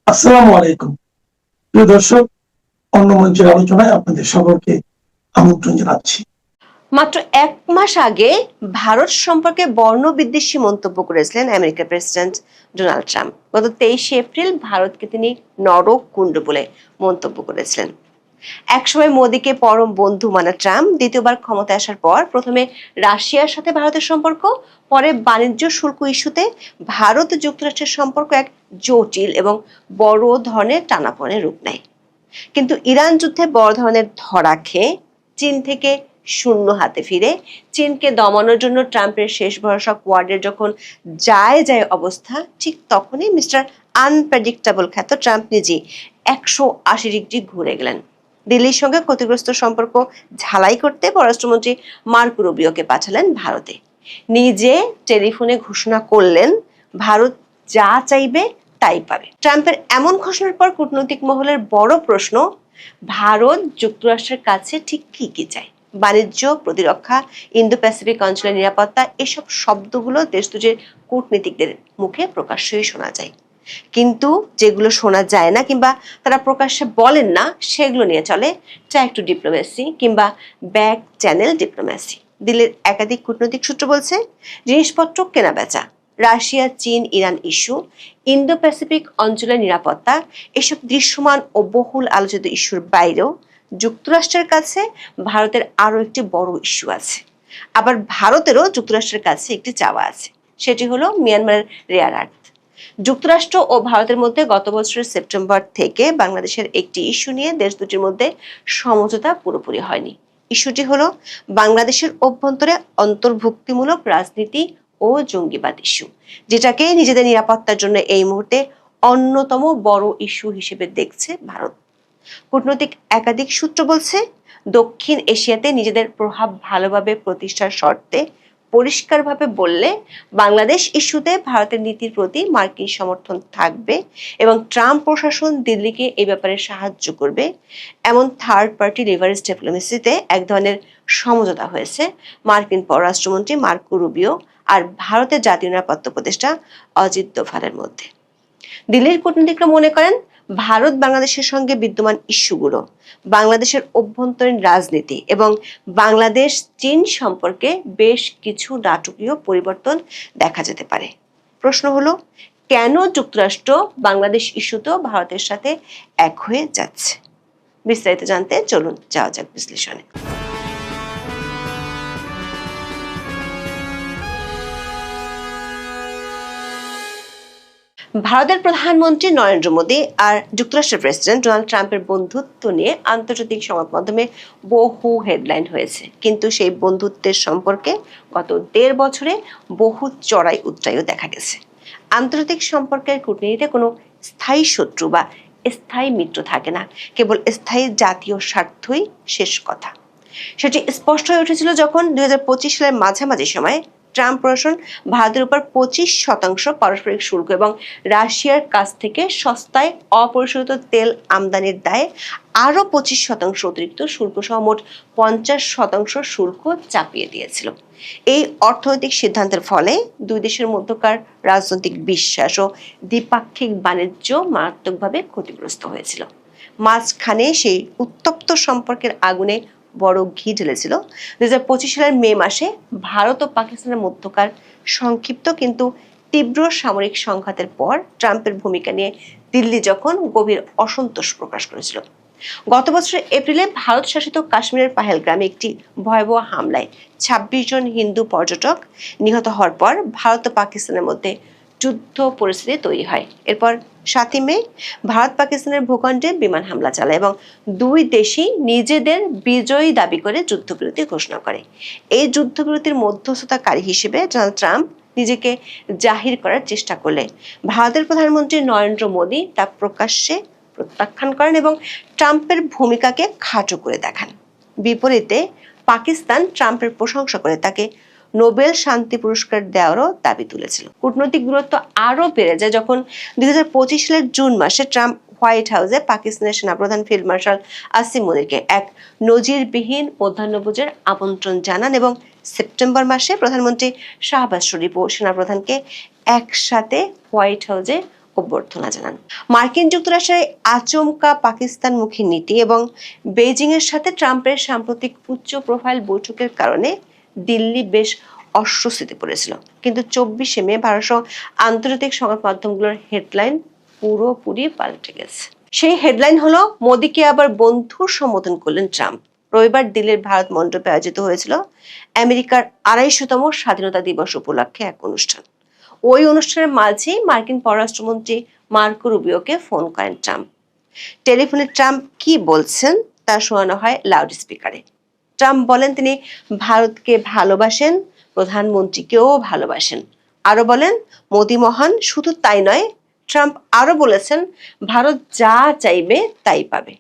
আসসালামু আলাইকুম। প্রিয় দর্শক, অন্য মঞ্চের আলোচনায় আপনাদের সকলকে আমন্ত্রণ জানাচ্ছি। মাত্র ১ মাস আগে ভারত সম্পর্কে বর্ণবিদ্বেষী মন্তব্য করেছিলেন আমেরিকার প্রেসিডেন্ট ডোনাল্ড ট্রাম্প। গত ২৩শে এপ্রিল ভারতকে তিনি নরকুণ্ড বলে মন্তব্য করেছিলেন। একসময় মোদীকে পরম বন্ধু মানা ট্রাম্প দ্বিতীয়বার ক্ষমতায় আসার পর প্রথমে রাশিয়ার সাথে ভারতের সম্পর্ক, পরে বাণিজ্য শুল্ক ইস্যুতে ভারত যুক্তরাষ্ট্রের সম্পর্ক এক জটিল এবং বড় ধরনের টানাপোড়েনের রূপ নেয়। কিন্তু ইরান যুদ্ধে বড় ধরনের ধরা খেয়ে চীন থেকে শূন্য হাতে ফিরে চীনকে দমানোর জন্য ট্রাম্পের শেষ ভরসা কোয়াডের যখন যায় অবস্থা, ঠিক তখনই মিস্টার আনপ্রেডিক্টেবল খ্যাত ট্রাম্প নিজে ১৮০ ডিগ্রি ঘুরে গেলেন। দিল্লির সঙ্গে ক্ষতিগ্রস্ত সম্পর্ক ঝালাই করতে পররাষ্ট্রমন্ত্রী মার্কো রুবিওকে পাঠালেন ভারতে। নিজে টেলিফোনে ঘোষণা করলেন, ভারত যা চাইবে তাই পাবে। ট্রাম্পের এমন ঘোষণার পর কূটনৈতিক মহলের বড় প্রশ্ন, ভারত যুক্তরাষ্ট্রের কাছে ঠিক কি কি চায়? বাণিজ্য, প্রতিরক্ষা, ইন্দো প্যাসিফিক অঞ্চলের নিরাপত্তা, এসব শব্দগুলো দেশ দুটির কূটনীতিকদের মুখে প্রকাশ্যই শোনা যায়। কিন্তু যেগুলো শোনা যায় না কিংবা তারা প্রকাশ্যে বলেন না, সেগুলো নিয়ে চলে ট্র্যাক টু ডিপ্লোমেসি কিংবা ব্যাক চ্যানেল ডিপ্লোমেসি। দিল্লির একাধিক কূটনৈতিক সূত্র বলছে, জিনিসপত্র কেনা বেচা, রাশিয়া, চীন, ইরান ইস্যু, ইন্দো প্যাসিফিক অঞ্চলের নিরাপত্তা, এসব দৃশ্যমান ও বহুল আলোচিত ইস্যুর বাইরেও যুক্তরাষ্ট্রের কাছে ভারতের আরো একটি বড় ইস্যু আছে। আবার ভারতেরও যুক্তরাষ্ট্রের কাছে একটি চাওয়া আছে, সেটি হলো মিয়ানমারের রেয়ার আর্থ। যুক্তরাষ্ট্র ও ভারতের মধ্যে গত বছরের সেপ্টেম্বর থেকে বাংলাদেশের একটি ইস্যু নিয়ে দেশ দুটির মধ্যে সমঝোতা পুরোপুরি হয়নি। ইস্যুটি হলো বাংলাদেশের অভ্যন্তরে অন্তর্ভুক্তিমূলক রাজনীতি ও জঙ্গিবাদ ইস্যু, যেটাকে নিজেদের নিরাপত্তার জন্য এই মুহূর্তে অন্যতম বড় ইস্যু হিসেবে দেখছে ভারত। কূটনৈতিক একাধিক সূত্র বলছে, দক্ষিণ এশিয়াতে নিজেদের প্রভাব ভালোভাবে প্রতিষ্ঠার শর্তে পরিষ্কারভাবে বললে বাংলাদেশ ইস্যুতে ভারতের নীতির প্রতি মার্কিন সমর্থন থাকবে এবং ট্রাম্প প্রশাসন দিল্লিকে এই ব্যাপারে সাহায্য করবে, এমন থার্ড পার্টি লিভারেজ ডিপ্লোমেসিতে এক ধরনের সমঝোতা হয়েছে মার্কিন পররাষ্ট্রমন্ত্রী মার্কো রুবিও আর ভারতের জাতীয় নিরাপত্তা উপদেষ্টা অজিত দোভালের মধ্যে। দিল্লির কূটনীতিকরা মনে করেন, ভারত বাংলাদেশের সঙ্গে বিদ্যমান ইস্যুগুলো, বাংলাদেশের অভ্যন্তরীণ রাজনীতি এবং বাংলাদেশ চীন সম্পর্কে বেশ কিছু নাটকীয় পরিবর্তন দেখা যেতে পারে। প্রশ্ন হলো, কেন যুক্তরাষ্ট্র বাংলাদেশ ইস্যুতেও ভারতের সাথে এক হয়ে যাচ্ছে? বিস্তারিত জানতে চলুন যাওয়া যাক বিশ্লেষণে। ভারতের প্রধানমন্ত্রী নরেন্দ্র মোদী আর যুক্তরাষ্ট্রের প্রেসিডেন্ট ডোনাল্ড ট্রাম্পের বন্ধুত্ব নিয়ে আন্তর্জাতিক সংবাদ মাধ্যমে বহু হেডলাইন হয়েছে, কিন্তু সেই বন্ধুত্বের সম্পর্কে গত ১.৫ বছরে বহু চড়াই উতরাইও দেখা গেছে। আন্তর্জাতিক সম্পর্কের কূটনীতিতে কোনো স্থায়ী শত্রু বা স্থায়ী মিত্র থাকে না, কেবল স্থায়ী জাতীয় স্বার্থই শেষ কথা। সেটি স্পষ্ট হয়ে উঠেছিল যখন ২০২৫ সালের মাঝামাঝি সময়ে ট্রাম্প প্রশাসন ভারতের উপর ২৫% পারস্পরিক শুল্ক এবং রাশিয়ার কাছ থেকে সস্তায় অপরিশোধিত তেল আমদানির দায়ে আরো ২৫% অতিরিক্ত শুল্ক সহ মোট ৫০% শুল্ক চাপিয়ে দিয়েছিল। এই অর্থনৈতিক সিদ্ধান্তের ফলে দুই দেশের মধ্যকার রাজনৈতিক বিশ্বাস ও দ্বিপাক্ষিক বাণিজ্য মারাত্মকভাবে ক্ষতিগ্রস্ত হয়েছিল। মাঝখানে সেই উত্তপ্ত সম্পর্কের আগুনে বড় ঘি ঢেলেছিল ২০২৫ সালের মে মাসে ভারত ও পাকিস্তানের মধ্যকার সংক্ষিপ্ত কিন্তু তীব্র সামরিক সংঘাতের পর ট্রাম্পের ভূমিকা নিয়ে দিল্লি যখন গভীর অসন্তোষ প্রকাশ করেছিল। গত বছরের এপ্রিলে ভারত শাসিত কাশ্মীরের পাহেলগ্রামে একটি ভয়াবহ হামলায় ২৬ জন হিন্দু পর্যটক নিহত হওয়ার পর ভারত ও পাকিস্তানের মধ্যে যুদ্ধ পরিস্থিতি তৈরি হয়। এরপর ৭ই মে ভারত পাকিস্তানের ভূখণ্ডে বিমান হামলা চালায় এবং দুই দেশই নিজেদের বিজয়ী দাবি করে যুদ্ধবিরতি ঘোষণা করে। এই যুদ্ধবিরতির মধ্যস্থতাকারী হিসেবে ডোনাল্ড ট্রাম্প নিজেকে জাহির করার চেষ্টা করলে ভারতের প্রধানমন্ত্রী নরেন্দ্র মোদী তা প্রকাশ্যে প্রত্যাখ্যান করেন এবং ট্রাম্পের ভূমিকাকে খাটো করে দেখান। বিপরীতে পাকিস্তান ট্রাম্পের প্রশংসা করে তাকে নোবেল শান্তি পুরস্কার দেওয়ারও দাবি তুলেছিল। কূটনৈতিক দূরত্ব আরও বেড়ে যায় যখন ২০২৫ সালের জুন মাসে ট্রাম্প হোয়াইট হাউসে পাকিস্তানের সেনাপ্রধান ফিল্ড মার্শাল আসিম মুনিরকে এক নজিরবিহীন মধ্যাহ্নভোজের আমন্ত্রণ জানান এবং সেপ্টেম্বর মাসে প্রধানমন্ত্রী শাহবাজ শরীফ ও সেনাপ্রধানকে একসাথে হোয়াইট হাউসে অভ্যর্থনা জানান। মার্কিন যুক্তরাষ্ট্রের আচমকা পাকিস্তানমুখী নীতি এবং বেইজিং এর সাথে ট্রাম্পের সাম্প্রতিক উচ্চ প্রোফাইল বৈঠকের কারণে দিল্লি বেশ অস্বস্তিতে পড়েছিল। কিন্তু 24শে মে ভারতসহ আন্তর্জাতিক সংবাদ মাধ্যমগুলোর হেডলাইন পুরোপুরি পাল্টে গেছে। সেই হেডলাইন হলো, মোদীকে আবার বন্ধুর সম্বোধন করলেন ট্রাম্প। রবিবার দিল্লির ভারত মণ্ডপে আয়োজিত হয়েছিল আমেরিকার 250তম স্বাধীনতা দিবস উপলক্ষে এক অনুষ্ঠান। ওই অনুষ্ঠানের মাঝেই মার্কিন পররাষ্ট্রমন্ত্রী মার্কো রুবিওকে ফোন করেন ট্রাম্প। টেলিফোনে ট্রাম্প কি বলছেন তা শোনানো হয় লাউড স্পিকারে। ট্রাম্প বলেন তিনি ভারতকে ভালোবাসেন, প্রধানমন্ত্রীকেও ভালোবাসেন। আরো বলেন মোদী মহান। শুধু তাই নয়, ট্রাম্প আরো বলেছেন ভারত যা চাইবে তাই পাবে।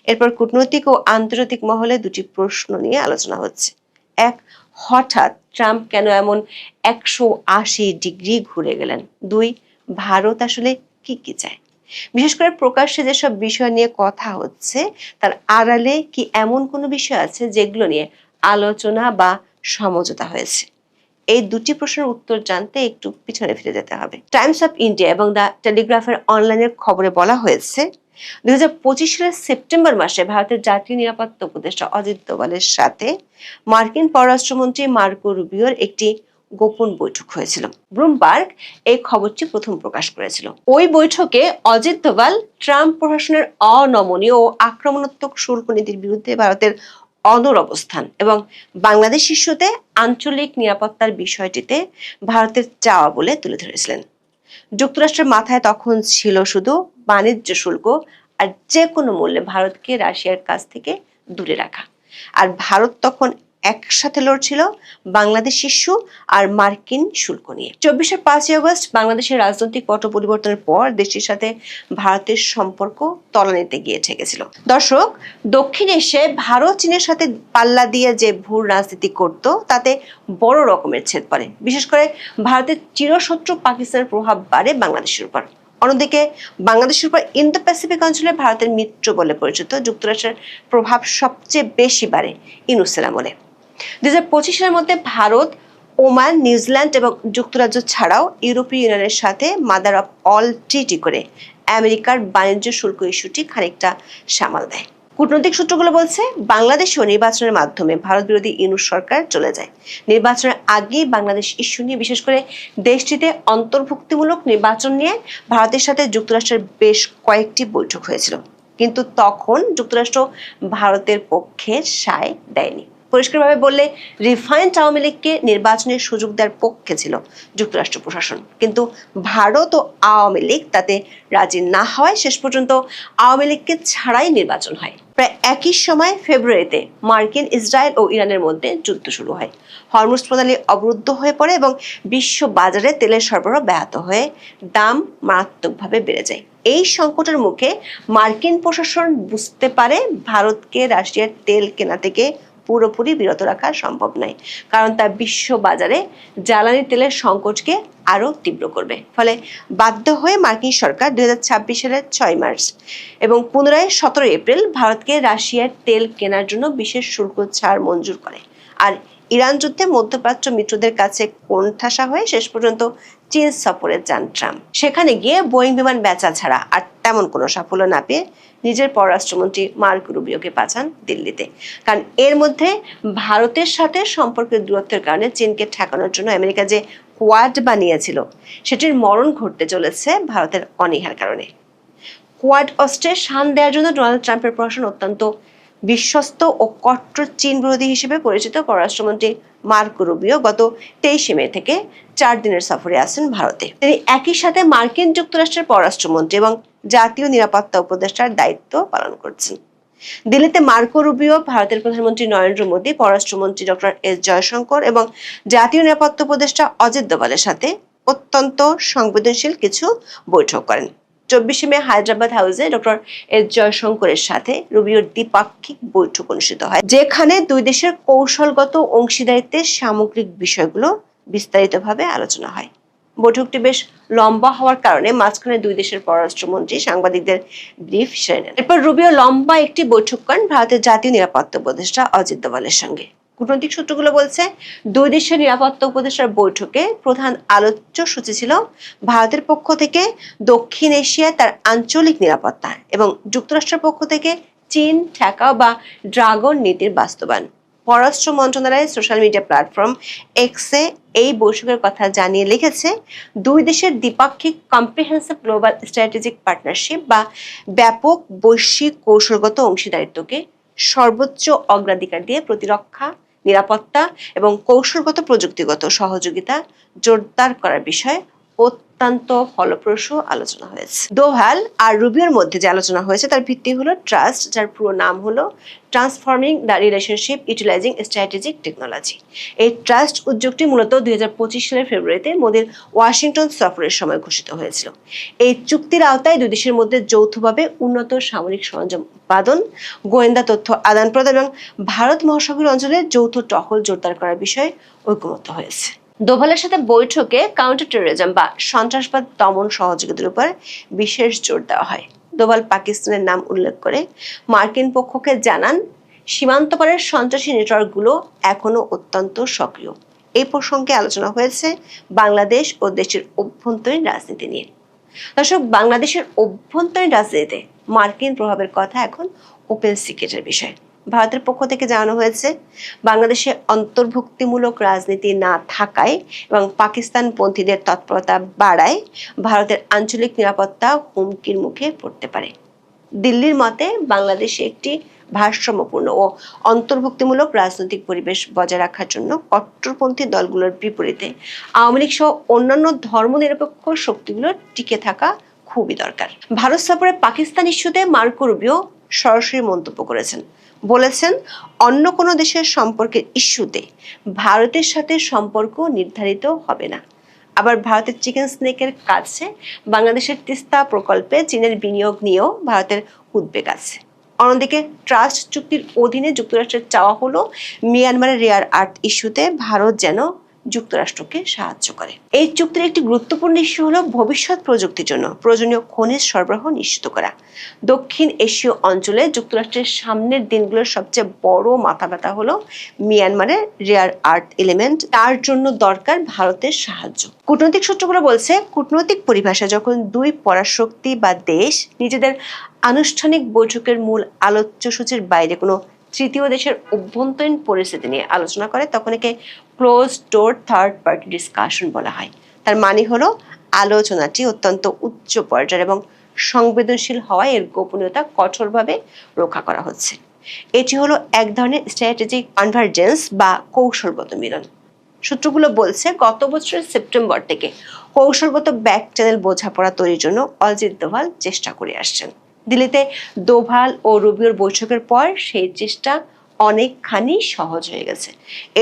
এরপর কূটনৈতিক ও আন্তর্জাতিক মহলে দুটি প্রশ্ন নিয়ে আলোচনা হচ্ছে। এক, হঠাৎ ট্রাম্প কেন এমন 180 ডিগ্রি ঘুরে গেলেন? 2, ভারত আসলে কি চায়? বিশেষ করে প্রকাশ্যে যেসব বিষয় নিয়ে কথা হচ্ছে তার আড়ালে কি এমন কোনো বিষয় আছে যেগুলো নিয়ে আলোচনা বা সমঝোতা হয়েছে? এই দুটি প্রশ্নের উত্তর জানতে একটু পিছনে ফিরে যেতে হবে। টাইমস অফ ইন্ডিয়া এবং দ্য টেলিগ্রাফের অনলাইনের খবরে বলা হয়েছে 2025 সালের সেপ্টেম্বর মাসে ভারতের জাতীয় নিরাপত্তা উপদেষ্টা অজিত দোভালের সাথে মার্কিন পররাষ্ট্রমন্ত্রী মার্কো রুবিওর একটি গোপন বৈঠক হয়েছিল। ব্লুমবার্গ এই খবরটি প্রথম প্রকাশ করেছিল। ওই বৈঠকে অজিত দোভাল ট্রাম্প প্রশাসনের অনমনীয় ও আক্রমণাত্মক শুল্ক নীতির বিরুদ্ধে ভারতের অনড় অবস্থান এবং বাংলাদেশ ইস্যুতে আঞ্চলিক নিরাপত্তার বিষয়টিতে ভারতের চাওয়া বলে তুলে ধরেছিলেন। যুক্তরাষ্ট্রের মাথায় তখন ছিল শুধু বাণিজ্য শুল্ক আর যে কোনো মূল্যে ভারতকে রাশিয়ার কাছ থেকে দূরে রাখা। আর ভারত তখন একসাথে লড়ছিল বাংলাদেশ ইস্যু আর মার্কিন শুল্ক নিয়ে। 24 5 আগস্ট বাংলাদেশের রাজনৈতিক পট পরিবর্তনের পর দেশটির সাথে ভারতের সম্পর্ক তলানিতে গিয়ে ঠেকেছিল। দর্শক, দক্ষিণ এশিয়ায় ভারত চীনের সাথে পাল্লা দিয়ে যে ভূ রাজনীতি করত তাতে বড় রকমের ছেদ পড়ে। বিশেষ করে ভারতের চিরশত্রু পাকিস্তানের প্রভাব বাড়ে বাংলাদেশের উপর। অন্যদিকে বাংলাদেশের উপর ইন্দো প্যাসিফিক অঞ্চলে ভারতের মিত্র বলে পরিচিত যুক্তরাষ্ট্রের প্রভাব সবচেয়ে বেশি বাড়ে ইউনুসের আমলে। 2025 সালের মধ্যে ভারত, ওমান, নিউজিল্যান্ড এবং যুক্তরাজ্য ছাড়াও ইউরোপীয় ইউনিয়নের সাথে মাদার অফ অল ট্রিটি করে আমেরিকার বাণিজ্য শুল্ক ইস্যুটি খানিকটা সামাল দেয়। কূটনৈতিক সূত্রগুলো বলছে বাংলাদেশেও নির্বাচনের মাধ্যমে ভারত বিরোধী ইউনূস সরকার চলে যায়। নির্বাচনের আগেই বাংলাদেশ ইস্যু নিয়ে, বিশেষ করে দেশটিতে অন্তর্ভুক্তিমূলক নির্বাচন নিয়ে ভারতের সাথে যুক্তরাষ্ট্রের বেশ কয়েকটি বৈঠক হয়েছিল। কিন্তু তখন যুক্তরাষ্ট্র ভারতের পক্ষে সায় দেয়নি। পরিষ্কারভাবে বললে রিফাইন্ড আওয়ামী লীগকে নির্বাচনের সুযোগ দেওয়ার পক্ষে ছিল যুক্তরাষ্ট্র প্রশাসন, কিন্তু ভারত ও আওয়ামী লীগ তাতে রাজি না হওয়ায় শেষ পর্যন্ত আওয়ামী লীগকে ছাড়াই নির্বাচন হয়। প্রায় একই সময় ফেব্রুয়ারিতে মার্কিন, ইসরায়েল ও ইরানের মধ্যে যুদ্ধ শুরু হয়। হরমুজ প্রণালী অবরুদ্ধ হয়ে পড়ে এবং বিশ্ব বাজারে তেলের সরবরাহ ব্যাহত হয়ে দাম মারাত্মকভাবে বেড়ে যায়। এই সংকটের মুখে মার্কিন প্রশাসন বুঝতে পারে ভারতকে রাশিয়ার তেল কেনা থেকে পুরোপুরি বিরত রাখা সম্ভব নয়, কারণ তা বিশ্ব বাজারে জ্বালানি তেলের সংকটকে আরো তীব্র করবে। ফলে বাধ্য হয়ে মার্কিন সরকার 2026 সালের 6 মার্চ এবং পুনরায় 17 এপ্রিল ভারতকে রাশিয়ার তেল কেনার জন্য বিশেষ শুল্ক ছাড় মঞ্জুর করে। আর ইরান যুদ্ধে মধ্যপ্রাচ্য মিত্রদের কাছে কোণঠাসা হয়ে শেষ পর্যন্ত চীন সফরে যান ট্রাম্প। সেখানে গিয়ে বোয়িং বিমান বেচা ছাড়া আর তেমন কোনো সাফল্য না পেয়ে নিজের পররাষ্ট্রমন্ত্রী মার্কো রুবিওকে পাঠান দিল্লিতে। কারণ এর মধ্যে ভারতের সাথে সম্পর্কের দূরত্বের কারণে চীনকে ঠেকানোর জন্য আমেরিকা যে কোয়াড বানিয়েছিল সেটির মরণ ঘটতে চলেছে ভারতের অনীহার কারণে। কোয়াড অস্ত্রে শান দেওয়ার জন্য ডোনাল্ড ট্রাম্পের প্রশাসন অত্যন্ত বিশ্বস্ত ও কট্টর চীন বিরোধী হিসেবে পরিচিত পররাষ্ট্রমন্ত্রী মার্কো রুবিও গত 23 মে থেকে 4 দিনের সফরে আসেন ভারতে। তিনি একই সাথে মার্কিন যুক্তরাষ্ট্রের পররাষ্ট্রমন্ত্রী এবং জাতীয় নিরাপত্তা উপদেষ্টার দায়িত্ব পালন করছেন। দিল্লিতে মার্কো রুবিও ভারতের প্রধানমন্ত্রী নরেন্দ্র মোদী, পররাষ্ট্রমন্ত্রী ডক্টর এস জয়শঙ্কর এবং জাতীয় নিরাপত্তা উপদেষ্টা অজিত দোভালের সাথে অত্যন্ত সংবেদনশীল কিছু বৈঠক করেন। 24 মে হায়দ্রাবাদ হাউসে ডক্টর এস জয়শঙ্করের সাথে রুবিওর দ্বিপাক্ষিক বৈঠক অনুষ্ঠিত হয়, যেখানে দুই দেশের কৌশলগত অংশীদারিত্বের সামগ্রিক বিষয়গুলো বিস্তারিতভাবে আলোচনা হয়। বৈঠকটি বেশ লম্বা হওয়ার কারণে মাঝখানে দুই দেশের পররাষ্ট্রমন্ত্রী সাংবাদিকদের ব্রিফ সেরে নেন। এরপর রুবিও লম্বা একটি বৈঠক করেন ভারতের জাতীয় নিরাপত্তা উপদেষ্টা অজিত দোভালের সঙ্গে। কূটনৈতিক সূত্রগুলো বলছে দুই দেশের নিরাপত্তা উপদেষ্টার বৈঠকে প্রধান আলোচ্য সূচি ছিল ভারতের পক্ষ থেকে দক্ষিণ এশিয়ায় তার আঞ্চলিক নিরাপত্তা এবং যুক্তরাষ্ট্রের পক্ষ থেকে চীন ঠেকাও বা ড্রাগন নীতির বাস্তবায়ন। পররাষ্ট্র মন্ত্রণালয়ের সোশ্যাল মিডিয়া প্ল্যাটফর্ম এক্সে এই বৈঠকের কথা জানিয়ে লিখেছে, দুই দেশের দ্বিপাক্ষিক কম্প্রিহেন্সিভ গ্লোবাল স্ট্র্যাটেজিক পার্টনারশিপ বা ব্যাপক বৈশ্বিক কৌশলগত অংশীদারিত্বকে সর্বোচ্চ অগ্রাধিকার দিয়ে প্রতিরক্ষা, নিরাপত্তা এবং কৌশলগত প্রযুক্তিগত সহযোগিতা জোরদার করার বিষয়ে অত্যন্ত ফলপ্রসূ আলোচনা হয়েছে। দোভাল আর রুবিওর মধ্যে যে আলোচনা হয়েছে তার ভিত্তি হলো ট্রাস্ট, যার পুরো নাম হলো transforming the relationship utilising strategic technology. এই ট্রাস্ট উদ্যোগটি মূলত 2025 সালের ফেব্রুয়ারিতে মোদির ওয়াশিংটন সফরের সময় ঘোষিত হয়েছিল। এই চুক্তির আওতায় দুই দেশের মধ্যে যৌথভাবে উন্নত সামরিক সরঞ্জাম উৎপাদন, গোয়েন্দা তথ্য আদান প্রদান এবং ভারত মহাসাগরীয় অঞ্চলে যৌথ টহল জোরদার করার বিষয়ে ঐকমত্য হয়েছে। দোভালের সাথে বৈঠকে কাউন্টার টেরোরিজম বা সন্ত্রাসবাদ দমন সহযোগিতার উপর বিশেষ জোর দেওয়া হয়। দোভাল পাকিস্তানের নাম উল্লেখ করে মার্কিন পক্ষকে জানান, সীমান্ত পারের সন্ত্রাসী নেটওয়ার্কগুলো এখনো অত্যন্ত সক্রিয়। এই প্রসঙ্গে আলোচনা হয়েছে বাংলাদেশ ও দেশের অভ্যন্তরীণ রাজনীতি নিয়ে। দর্শক, বাংলাদেশের অভ্যন্তরীণ রাজনীতিতে মার্কিন প্রভাবের কথা এখন ওপেন সিক্রেটের বিষয়। ভারতের পক্ষ থেকে জানানো হয়েছে, বাংলাদেশে অন্তর্ভুক্তিমূলক রাজনীতি না থাকায় এবং পাকিস্তানপন্থীদের তৎপরতা বাড়ায় ভারতের আঞ্চলিক নিরাপত্তা হুমকির মুখে পড়তে পারে। দিল্লির মতে বাংলাদেশে একটি ভারসাম্যপূর্ণ ও অন্তর্ভুক্তিমূলক রাজনৈতিক পরিবেশ বজায় রাখার জন্য কট্টরপন্থী দলগুলোর বিপরীতে আওয়ামী লীগ সহ অন্যান্য ধর্মনিরপেক্ষ শক্তিগুলোর টিকে থাকা খুবই দরকার। ভারত সফরে পাকিস্তান ইস্যুতে মার্কো রুবিও সরাসরি মন্তব্য করেছেন, বলেছেন অন্য কোনো দেশের সম্পর্কের ইস্যুতে ভারতের সাথে সম্পর্ক নির্ধারিত হবে না। আবার ভারতের চিকেন স্নেকের কাছে বাংলাদেশের তিস্তা প্রকল্পে চীনের বিনিয়োগ নিয়েও ভারতের উদ্বেগ আছে। অন্যদিকে ট্রাস্ট চুক্তির অধীনে যুক্তরাষ্ট্রের চাওয়া হলো মিয়ানমারের রেয়ার আর্থ ইস্যুতে ভারত যেন যুক্তরাষ্ট্রকে সাহায্য করে। এই চুক্তির একটি গুরুত্বপূর্ণ ইস্যু হলো ভবিষ্যৎ প্রযুক্তির জন্য প্রয়োজনীয় খনিজ সরবরাহ নিশ্চিত করা। দক্ষিণ এশীয় অঞ্চলে যুক্তরাষ্ট্রের সামনের দিনগুলোর সবচেয়ে বড় মাথা ব্যথা হলো মিয়ানমারের রেয়ার আর্থ এলিমেন্ট, তার জন্য দরকার ভারতের সাহায্য। কূটনৈতিক সূত্রগুলো বলছে, কূটনৈতিক পরিভাষা যখন দুই পরাশক্তি বা দেশ নিজেদের আনুষ্ঠানিক বৈঠকের মূল আলোচ্য সূচির বাইরে কোনো তৃতীয় দেশের অভ্যন্তরীণ পরিস্থিতি নিয়ে আলোচনা করে, তখন একে close door third party discussion বলা হয়। তার মানে হলো আলোচনাটি অত্যন্ত উচ্চ পর্যায়ের এবং সংবেদনশীল হওয়ায় এর গোপনীয়তা কঠোরভাবে রক্ষা করা হচ্ছে। এটি হলো এক ধরনের স্ট্র্যাটেজিক কনভার্জেন্স বা কৌশলগত মিলন। সূত্রগুলো বলছে, গত বছরের সেপ্টেম্বর থেকে কৌশলগত ব্যাক চ্যানেল বোঝাপড়া তৈরির জন্য অজিত দোভাল চেষ্টা করে আসছেন। দিল্লিতে দোভাল ও রুবিওর বৈঠকের পর সেই চেষ্টা অনেকখানি সহজ হয়ে গেছে।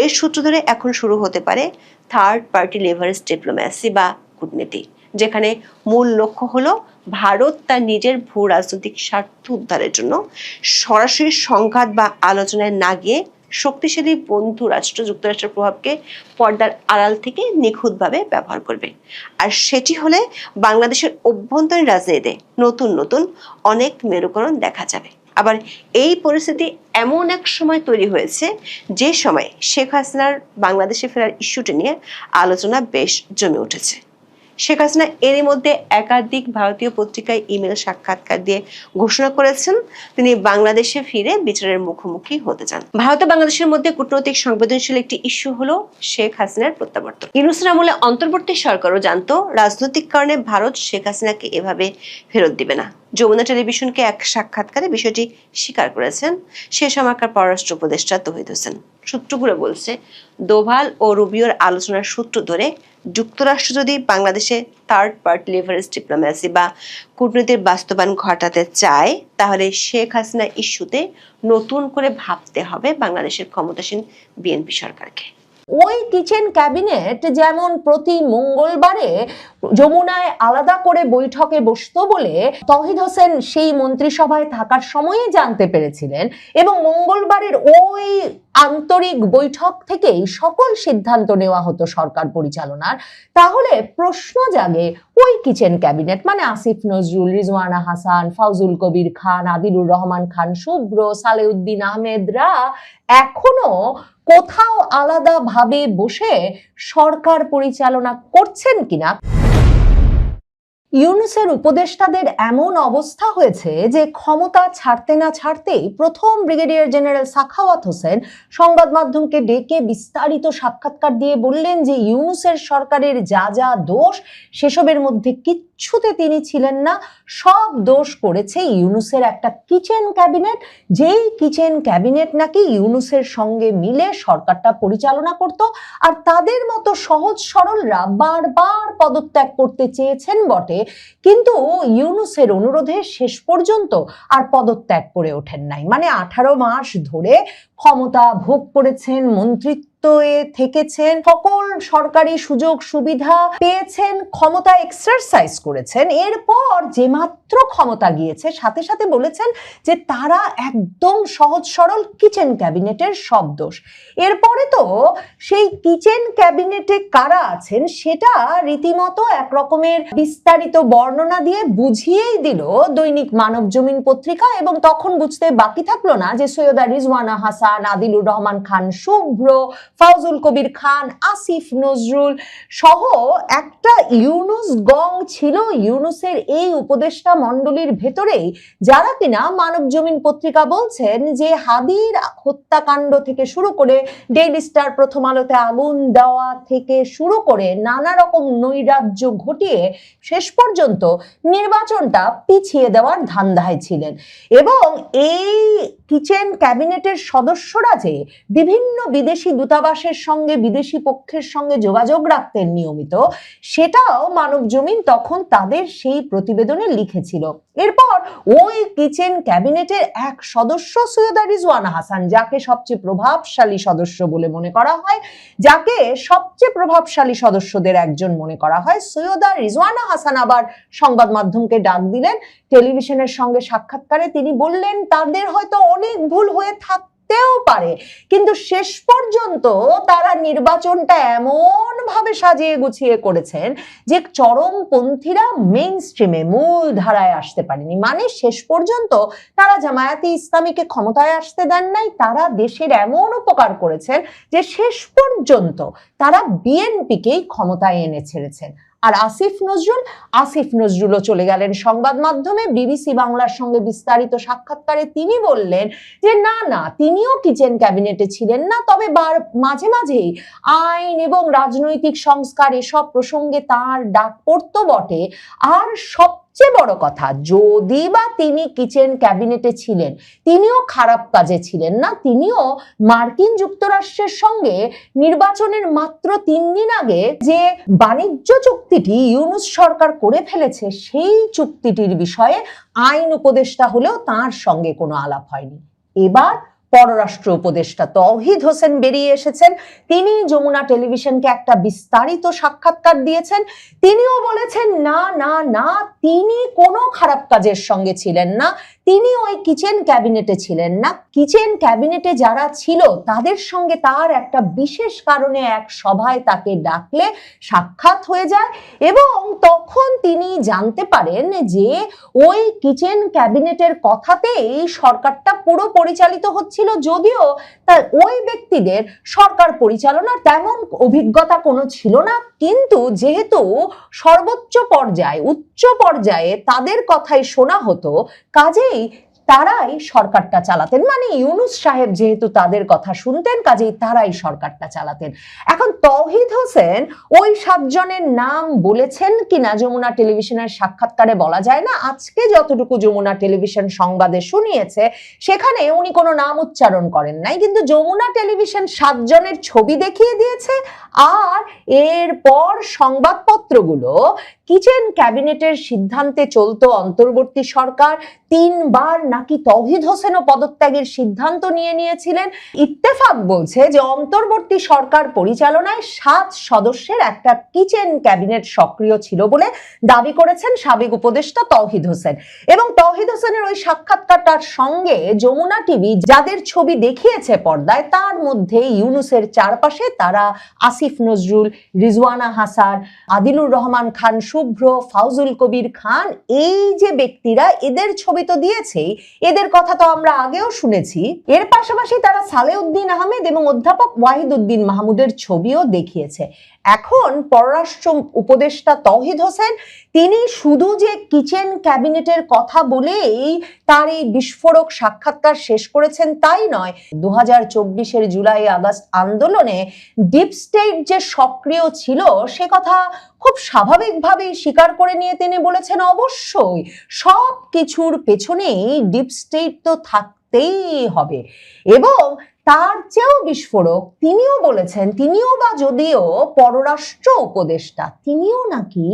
এর সূত্র ধরে এখন শুরু হতে পারে থার্ড পার্টি লেভারেজ ডিপ্লোম্যাসি বা কূটনীতি, যেখানে মূল লক্ষ্য হলো ভারত তার নিজের ভূ রাজনৈতিক স্বার্থ উদ্ধারের জন্য সরাসরি সংঘাত বা আলোচনায় না গিয়ে শক্তিশালী বন্ধু রাষ্ট্র যুক্তরাষ্ট্রের প্রভাবকে পর্দার আড়াল থেকে নিখুঁতভাবে ব্যবহার করবে। আর সেটি হলে বাংলাদেশের অভ্যন্তরীণ রাজনীতিতে নতুন নতুন অনেক মেরুকরণ দেখা যাবে। আবার এই পরিস্থিতি এমন এক সময় তৈরি হয়েছে যে সময় শেখ হাসিনার বাংলাদেশে ফেরার ইস্যুটি নিয়ে আলোচনা বেশ জমে উঠেছে। শেখ হাসিনা এরই মধ্যে একাধিক ভারতীয় পত্রিকায় ইমেল সাক্ষাৎকার দিয়ে ঘোষণা করেছেন তিনি বাংলাদেশে ফিরে বিচারের মুখোমুখি হতে চান। ভারত ও বাংলাদেশের মধ্যে কূটনৈতিক সংবেদনশীল একটি ইস্যু হলো শেখ হাসিনার প্রত্যাবর্তন। ইউনূসের আমলে অন্তর্বর্তী সরকারও জানতো রাজনৈতিক কারণে ভারত শেখ হাসিনাকে এভাবে ফেরত দিবে না। যমুনা টেলিভিশনকে এক সাক্ষাৎকারে বিষয়টি স্বীকার করেছেন সে সময়কার পররাষ্ট্র উপদেষ্টা তৌহিদ হোসেন। সূত্রগুলো বলছে, দোভাল ও রুবিওর আলোচনার সূত্র ধরে যুক্তরাষ্ট্র যদি বাংলাদেশে থার্ড পার্টি লেভারেজ ডিপ্লোম্যাসি বা কূটনীতির বাস্তবায়ন ঘটাতে চায়, তাহলে শেখ হাসিনা ইস্যুতে নতুন করে ভাবতে হবে বাংলাদেশের ক্ষমতাসীন বিএনপি সরকারকে। ওই কিচেন ক্যাবিনেট যেমন প্রতি মঙ্গলবারে যমুনায় আলাদা করে বৈঠকে বসতো বলে তৌহিদ হোসেন সেই মন্ত্রিসভায় থাকার সময়ই জানতে পেরেছিলেন এবং মঙ্গলবারের ওই আন্তরিক বৈঠক থেকেই সকল সিদ্ধান্ত নেওয়া হতো সরকার পরিচালনার, তাহলে প্রশ্ন জাগে ওই কিচেন ক্যাবিনেট মানে আসিফ নজরুল, রিজওয়ানা হাসান, ফাউজুল কবির খান, আদিলুর রহমান খান শুভ্র, সালেউদ্দিন আহমেদরা এখনো কোথাও আলাদাভাবে বসে সরকার পরিচালনা করছেন কিনা। ইউনূসের উপদেষ্টাদের এমন অবস্থা হয়েছে যে ক্ষমতা ছাড়তে না ছাড়তেই প্রথম ব্রিগেডিয়ার জেনারেল সাখাওয়াত হোসেন সংবাদ মাধ্যমকে ডেকে বিস্তারিত সাক্ষাৎকার দিয়ে বললেন যে ইউনূসের সরকারের যা যা দোষ সেসবের মধ্যে কিচ্ছুতে তিনি ছিলেন না, সব দোষ করেছে ইউনূসের একটা কিচেন ক্যাবিনেট, যেই কিচেন ক্যাবিনেট নাকি ইউনূসের সঙ্গে মিলে সরকারটা পরিচালনা করত। আর তাদের মতো সহজ সরলরা বারবার পদত্যাগ করতে চেয়েছেন বটে, কিন্তু ইউনূসের অনুরোধে শেষ পর্যন্ত আর পদত্যাগ করে ওঠেন নাই। মানে 18 মাস ধরে ক্ষমতা ভোগ করেছেন, মন্ত্রিত্ব থেকেছেন, সকল সরকারি সুযোগ সুবিধা পেয়েছেন, ক্ষমতা এক্সারসাইজ করেছেন। এরপর যে মাত্র ক্ষমতা গিয়েছে সাথে সাথে বলেছেন যে তারা একদম সহজ সরল কিচেন ক্যাবিনেটের সব দোষ। এরপরে তো সেই কিচেন ক্যাবিনেটে কারা আছেন সেটা রীতিমতো এক রকমের বিস্তারিত বর্ণনা দিয়ে বুঝিয়েই দিল দৈনিক মানবজমিন পত্রিকা, এবং তখন বুঝতে বাকি থাকলো না যে সৈয়দা রিজওয়ানা হাসান, আদিলুর রহমান খান শুভ্র, ফাউজুল কবির খান, আসিফ নজরুল সহ একটা ইউনূস গং ছিল ইউনূসের এই উপদেষ্টা মণ্ডলীর ভেতরেই, যারা কিনা মানবজমিন পত্রিকা বলছেন যে হাদির হত্যাকাণ্ড থেকে শুরু করে ডেইলি স্টার প্রথম আলোতে আগুন দেওয়া থেকে শুরু করে নানা রকম নৈরাজ্য ঘটিয়ে শেষ পর্যন্ত নির্বাচনটা পিছিয়ে দেওয়ার ধান্দায় ছিলেন। এবং এই কিচেন ক্যাবিনেটের সদস্যরা যে বিভিন্ন বিদেশি দূতাবাসের সঙ্গে, বিদেশি পক্ষের সঙ্গে যোগাযোগ রাখতেন নিয়মিত, সেটাও মানবজমিন তখন তাদের সেই প্রতিবেদনে লিখেছিল। এরপর ওই কিচেন ক্যাবিনেটের এক সদস্য সৈয়দা রিজওয়ানা হাসান, যাকে সবচেয়ে প্রভাবশালী সদস্য বলে মনে করা হয়, যাকে সবচেয়ে প্রভাবশালী সদস্যদের একজন মনে করা হয়, সৈয়দা রিজওয়ানা হাসান আবার সংবাদ মাধ্যমকে ডাক দিলেন। টেলিভিশনের সঙ্গে সাক্ষাৎকারে তিনি বললেন তাদের হয়তো অনেক ভুল হয়ে থাকতেও পারে, কিন্তু শেষ পর্যন্ত তারা নির্বাচনটা এমন ভাবে সাজিয়ে গুছিয়ে করেছেন যে চরমপন্থীরা মেইন স্ট্রিমে, মূল ধারায় আসতে পারেনি। মানে শেষ পর্যন্ত তারা জামায়াতে ইসলামীকে ক্ষমতায় আসতে দেন নাই, তারা দেশের এমন উপকার করেছেন যে শেষ পর্যন্ত তারা বিএনপিকেই ক্ষমতায় এনে ছেড়েছেন। আর আসিফ নজরুলও চলে গেলেন সংবাদ মাধ্যমে। বিবিসি বাংলার সঙ্গে বিস্তারিত সাক্ষাৎকারে তিনি বললেন যে না, তিনিও কিচেন ক্যাবিনেটে ছিলেন না, তবে মাঝে মাঝেই আইন এবং রাজনৈতিক সংস্কার এসব প্রসঙ্গে তার ডাক পড়তো বটে। আর সবচেয়ে বড় কথা, যদি বা তিনি কিচেন ক্যাবিনেটে ছিলেন, তিনিও খারাপ কাজে ছিলেন না। তিনিও মার্কিন যুক্তরাষ্ট্রের সঙ্গে নির্বাচনের মাত্র 3 দিন আগে যে বাণিজ্য চুক্তিটি ইউনূস সরকার করে ফেলেছে, সেই চুক্তিটির বিষয়ে আইন উপদেষ্টা হলেও তার সঙ্গে কোনো আলাপ হয়নি। এবার পররাষ্ট্র উপদেষ্টা তৌহিদ হোসেন বেরিয়ে এসেছেন। তিনি যমুনা টেলিভিশনকে একটা বিস্তারিত সাক্ষাৎকার দিয়েছেন। তিনিও বলেছেন না, তিনি কোনো খারাপ কাজের সঙ্গে ছিলেন না, তিনি ওই কিচেন ক্যাবিনেটে ছিলেন না। কিচেন ক্যাবিনেটে যারা ছিল তাদের সঙ্গে তার একটা বিশেষ কারণে এক সভায় তাকে ডাকলে সাক্ষাৎ হয়ে যায়, এবং তখন তিনি জানতে পারেন যে ওই কিচেন ক্যাবিনেটের কথাতেই সরকারটা পুরো পরিচালিত হচ্ছিল, যদিও তার ওই ব্যক্তিদের সরকার পরিচালনার তেমন অভিজ্ঞতা কোনো ছিল না। কিন্তু যেহেতু সর্বোচ্চ পর্যায়ে, উচ্চ পর্যায়ে তাদের কথাই শোনা হতো, কাজেই তারাই সরকারটা চালাতেন। মানে ইউনূস সাহেব যেহেতু তাদের কথা শুনতেন, কাজেই তারাই সরকারটা চালাতেন। এখন তৌহিদ হোসেন ওই 7 জনের নাম বলেছেন কিনা যমুনা টেলিভিশনের সাক্ষাৎকারে বলা যায় না। আজকে যতটুকু যমুনা টেলিভিশন সংবাদে শুনিয়েছে সেখানে উনি কোনো নাম উচ্চারণ করেন নাই, কিন্তু যমুনা টেলিভিশন 7 জনের ছবি দেখিয়ে দিয়েছে আর এরপর সংবাদপত্রগুলো কিচেন ক্যাবিনেটের সিদ্ধান্তে চলতো অন্তর্বর্তী সরকার, 3 বার নাকি তৌহিদ হোসেনও পদত্যাগের সিদ্ধান্ত নিয়েছিলেন। ইত্তেফাক বলছে যে অন্তর্বর্তী সরকার পরিচালনায় 7 সদস্যের একটা কিচেন ক্যাবিনেট সক্রিয় ছিল বলে দাবি করেছেন সাবেক উপদেষ্টা তৌহিদ হোসেন। এবং তৌহিদ হোসেনের ওই সাক্ষাৎকারটার সঙ্গে যমুনা টিভি যাদের ছবি দেখিয়েছে পর্দায়, তার মধ্যে ইউনূসের চারপাশে তারা আসিফ নজরুল, রিজওয়ানা হাসান, আদিলুর রহমান খান শুভ্র, ফাউজুল কবির খান, এই যে ব্যক্তিরা, এদের ছবি তো দিয়েছেই, এদের কথা তো আমরা আগেও শুনেছি। এর পাশাপাশি তারা সালেউদ্দিন আহমেদ এবং অধ্যাপক ওয়াহিদউদ্দিন মাহমুদের ছবিও দেখিয়েছে। এখন পররাষ্ট্র উপদেষ্টা তৌহিদ হোসেন তিনি শুধু যে কিচেন ক্যাবিনেটের কথা বলেই তার এই বিস্ফোরক সাক্ষাৎকার শেষ করেছেন তাই নয়, 2024-এর জুলাই আগস্ট আন্দোলনে ডিপ স্টেট যে সক্রিয় ছিল সে কথা খুব স্বাভাবিকভাবেই স্বীকার করে নিয়ে তিনি বলেছেন অবশ্যই সব কিছুর পেছনেই ডিপ স্টেট তো থাকতেই হবে। এবং তার চেয়েও বিস্ফোরক, তিনিও বলেছেন, তিনিও বা যদিও পররাষ্ট্র উপদেষ্টা, তিনিও নাকি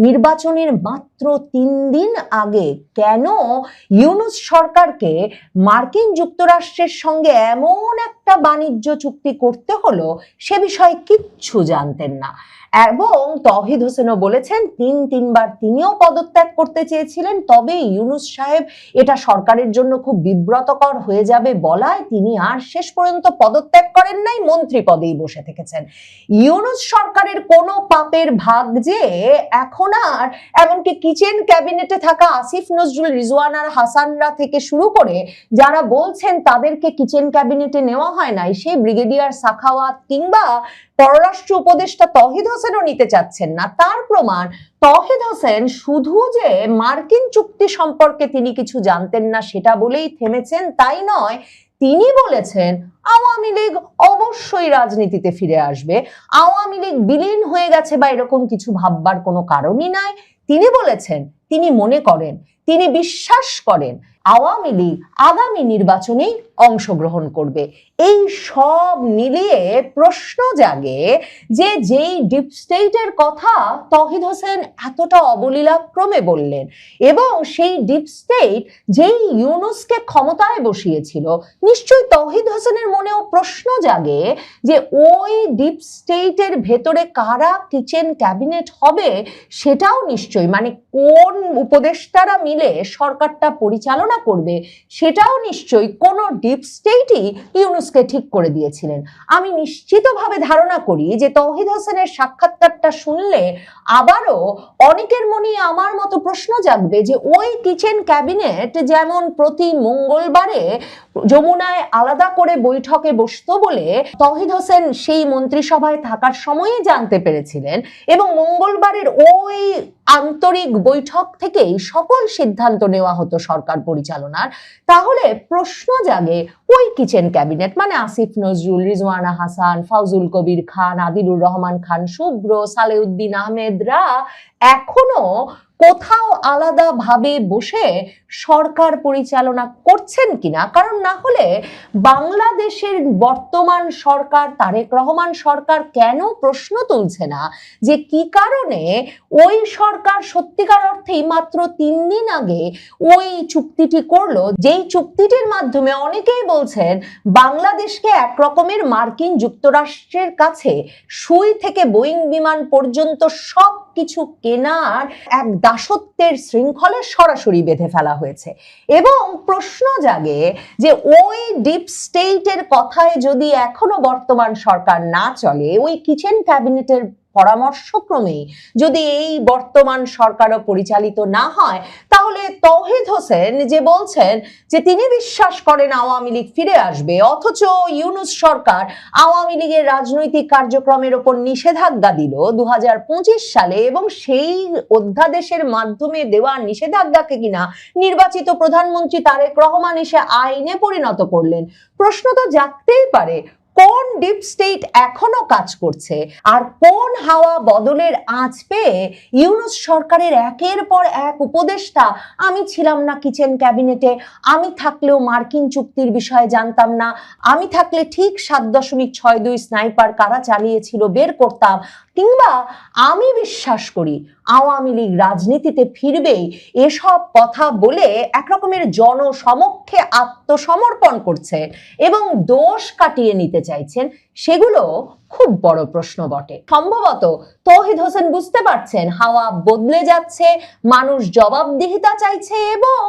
নির্বাচনের মাত্র 3 দিন আগে কেন ইউনূস সরকারকে মার্কিন যুক্তরাষ্ট্রের সঙ্গে এমন একটা বাণিজ্য চুক্তি করতে হলো সে বিষয়ে কিচ্ছু জানতেন না। এবং তৌহিদ হোসেনও বলেছেন 3 বার তিনিও পদত্যাগ করতে চেয়েছিলেন, তবে ইউনূস সাহেব এটা সরকারের জন্য খুব বিব্রতকর হয়ে যাবে বলায় তিনি আর শেষ পর্যন্ত পদত্যাগ করেন নাই, মন্ত্রী পদেই বসে থেকেছেন। ইউনূস সরকারের কোনো পাপের ভাগ যে এখন আর এমনকি কিচেন ক্যাবিনেটে থাকা আসিফ নজরুল, রিজওয়ানার হাসানরা থেকে শুরু করে যারা বলছেন তাদেরকে কিচেন ক্যাবিনেটে নেওয়া হয় নাই, সেই ব্রিগেডিয়ার সাখাওয়াত কিংবা পররাষ্ট্র উপদেষ্টা তৌহিদ হোসেনও নিতে চাচ্ছেন না। তার প্রমাণ তৌহিদ হোসেন শুধু যে মার্কিন চুক্তি সম্পর্কে তিনি কিছু জানতেন না সেটা বলেই থেমেছেন তাই নয়, তিনি বলেছেন আওয়ামী লীগ অবশ্যই রাজনীতিতে ফিরে আসবে, আওয়ামী লীগ বিলীন হয়ে গেছে বা এরকম কিছু ভাববার কোনো কারণই নাই। তিনি বলেছেন তিনি মনে করেন, তিনি বিশ্বাস করেন আওয়ামী লীগ আগামী নির্বাচনেই অংশগ্রহণ করবে। এই সব মিলিয়ে প্রশ্ন জাগে যে যেই ডিপ স্টেটের কথা তৌহিদ হোসেন এতটা অবলীলাক্রমে বললেন এবং সেই ডিপ স্টেট যেই ইউনূসকে ক্ষমতায় বসিয়েছিল, নিশ্চয়ই তৌহিদ হোসেনের মনেও প্রশ্ন জাগে যে ওই ডিপ স্টেটের ভেতরে কারা কিচেন ক্যাবিনেট হবে সেটাও নিশ্চয়ই, মানে কোন উপদেষ্টারা মিলে সরকারটা পরিচালনা করবে সেটাও নিশ্চয়ই কোনো ডিপ স্টেটই ইউনূসকে ঠিক করে দিয়েছিলেন। আমি নিশ্চিতভাবে ধারণা করি যে তৌহিদ হোসেনের সাক্ষাৎকারটা শুনলে আবারও অনেকের মনে আমার মতো প্রশ্ন জাগবে যে ওই কিচেন ক্যাবিনেট যেমন প্রতি মঙ্গলবারে যমুনায় আলাদা করে বৈঠকে বসতো বলে তৌহিদ হোসেন সেই মন্ত্রিসভায় থাকার সময়ই জানতে পেরেছিলেন এবং মঙ্গলবারের ওই আন্তরিক বৈঠক থেকেই সকল সিদ্ধান্ত নেওয়া হতো সরকার পরিচালনার, তাহলে প্রশ্ন জাগে ওই কিচেন ক্যাবিনেট মানে আসিফ নজরুল, রিজওয়ানা হাসান, ফাউজুল কবির খান, আদিলুর রহমান খান শুভ্র, সালেউদ্দিন আহমেদরা এখনো কোথাও আলাদা ভাবে বসে সরকার পরিচালনা করছেন কিনা। কারণ না হলে বাংলাদেশের বর্তমান সরকার, তারেক রহমান সরকার কেন প্রশ্ন তুলছে না যে কি কারণে ওই সরকার সত্যিকার অর্থেই মাত্র 3 দিন আগে ওই চুক্তিটি করলো, যেই চুক্তিটির মাধ্যমে অনেকেই বলছেন বাংলাদেশকে এক রকমের মার্কিন যুক্তরাষ্ট্রের কাছে সুই থেকে বোয়িং বিমান পর্যন্ত সব কিছু কেনার এক দাসত্বের শৃঙ্খলে সরাসরি বেঁধে ফেলা হয়েছে। এবং প্রশ্ন জাগে যে ওই ডিপ স্টেটের কথায় যদি এখনো বর্তমান সরকার না চলে, ওই কিচেন ক্যাবিনেটের পরামর্শক্রমে যদি এই বর্তমান সরকারও পরিচালিত না হয়, তাহলে তৌহিদ হোসেন যে বলছেন যে তিনি বিশ্বাস করেন আওয়ামী লীগ ফিরে আসবে, অথচ ইউনূস সরকার আওয়ামী লীগের রাজনৈতিক কার্যক্রমের উপর নিষেধাজ্ঞা দিল 2025 সালে এবং সেই অধ্যাদেশের মাধ্যমে দেওয়া নিষেধাজ্ঞাকে কিনা নির্বাচিত প্রধানমন্ত্রী তারেক রহমান এসে আইনে পরিণত করলেন। প্রশ্ন তো জাগতেই পারে কোন ডিপ স্টেট এখনো কাজ করছে আর কোন হাওয়া বদলের আঁচ পেয়ে ইউনূস সরকারের একের পর এক উপদেষ্টা, আমি ছিলাম না কিচেন ক্যাবিনেটে, আমি থাকলেও মার্কিন চুক্তির বিষয়ে জানতাম না, আমি থাকলে ঠিক 7.62 স্নাইপার কারা চালিয়েছিল বের করতাম, কিংবা আমি বিশ্বাস করি আওয়ামী লীগ রাজনীতিতে ফিরবেই, এসব কথা বলে একরকমের জনসমক্ষে আত্মসমর্পণ করছে এবং দোষ কাটিয়ে নিতে চাইছেন, সেগুলো খুব বড় প্রশ্ন বটে। সম্ভবত তৌহিদ হোসেন বুঝতে পারছেন হাওয়া বদলে যাচ্ছে, মানুষ জবাবদিহিতা চাইছে এবং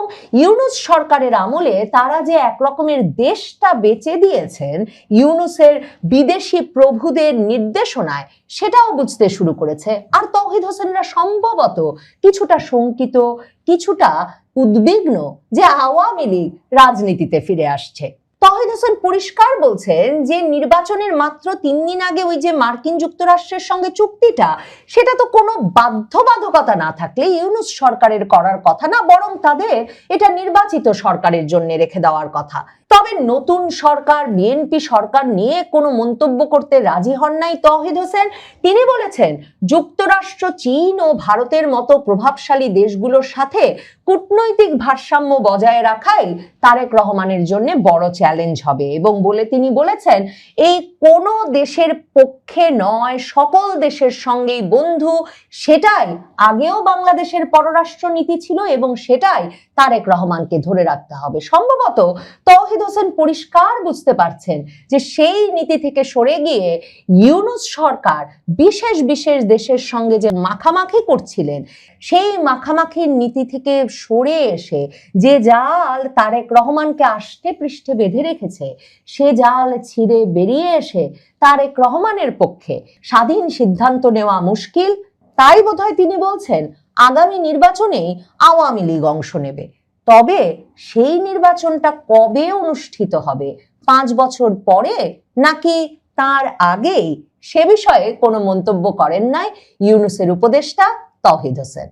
ইউনূস সরকারের আমলে তারা যে একরকমের দেশটা বেচে দিয়েছেন ইউনূসের বিদেশি প্রভুদের নির্দেশনায়, সেটাও বুঝতে শুরু করেছে। আর তৌহিদ হোসেনরা সম্ভবত কিছুটা শঙ্কিত, কিছুটা উদ্বিগ্ন যে আওয়ামী লীগ রাজনীতিতে ফিরে আসছে। তৌহিদ হোসেন পরিষ্কার বলছেন যে নির্বাচনের মাত্র 3 দিন আগে ওই যে মার্কিন যুক্তরাষ্ট্রের সঙ্গে চুক্তিটা, সেটা তো কোনো বাধ্যবাধকতা না থাকলে ইউনূস সরকারের করার কথা না, বরং তাদের এটা নির্বাচিত সরকারের জন্য রেখে দেওয়ার কথা। তবে নতুন সরকার, বিএনপি সরকার নিয়ে কোনো মন্তব্য করতে রাজি হন নাই তৌহিদ হোসেন। তিনি বলেছেন যুক্তরাষ্ট্র, চীন ও ভারতের মতো প্রভাবশালী দেশগুলোর সাথে কূটনৈতিক ভারসাম্য বজায় রাখাই তারেক রহমানের জন্য বড় চ্যালেঞ্জ হবে এবং তিনি বলেছেন এই কোনো দেশের পক্ষে নয়, সকল দেশের সঙ্গেই বন্ধু, সেটাই আগেও বাংলাদেশের পররাষ্ট্র নীতি ছিল এবং সেটাই তারেক রহমানকে ধরে রাখতে হবে। সম্ভবত তৌহিদ হোসেন পরিষ্কার বুঝতে পারছেন যে সেই নীতি থেকে সরে গিয়ে ইউনূস সরকার বিশেষ বিশেষ দেশের সঙ্গে যে মাখামাখি করছিলেন, সেই মাখামাখির নীতি থেকে সরে এসে যে জাল তারেক রহমানকে আষ্টে পৃষ্ঠে বেঁধে রেখেছে, সে জাল ছিঁড়ে বেরিয়ে এসে তারেক রহমানের পক্ষে স্বাধীন সিদ্ধান্ত নেওয়া মুশকিল। তাই বোধহয় তিনি বলছেন আগামী নির্বাচনে আওয়ামী লীগ অংশ নেবে। তবে সেই নির্বাচনটা কবে অনুষ্ঠিত হবে, 5 বছর পরে নাকি তার আগেই, সে বিষয়ে কোনো মন্তব্য করেন নাই ইউনূসের উপদেষ্টা তৌহিদ হোসেন।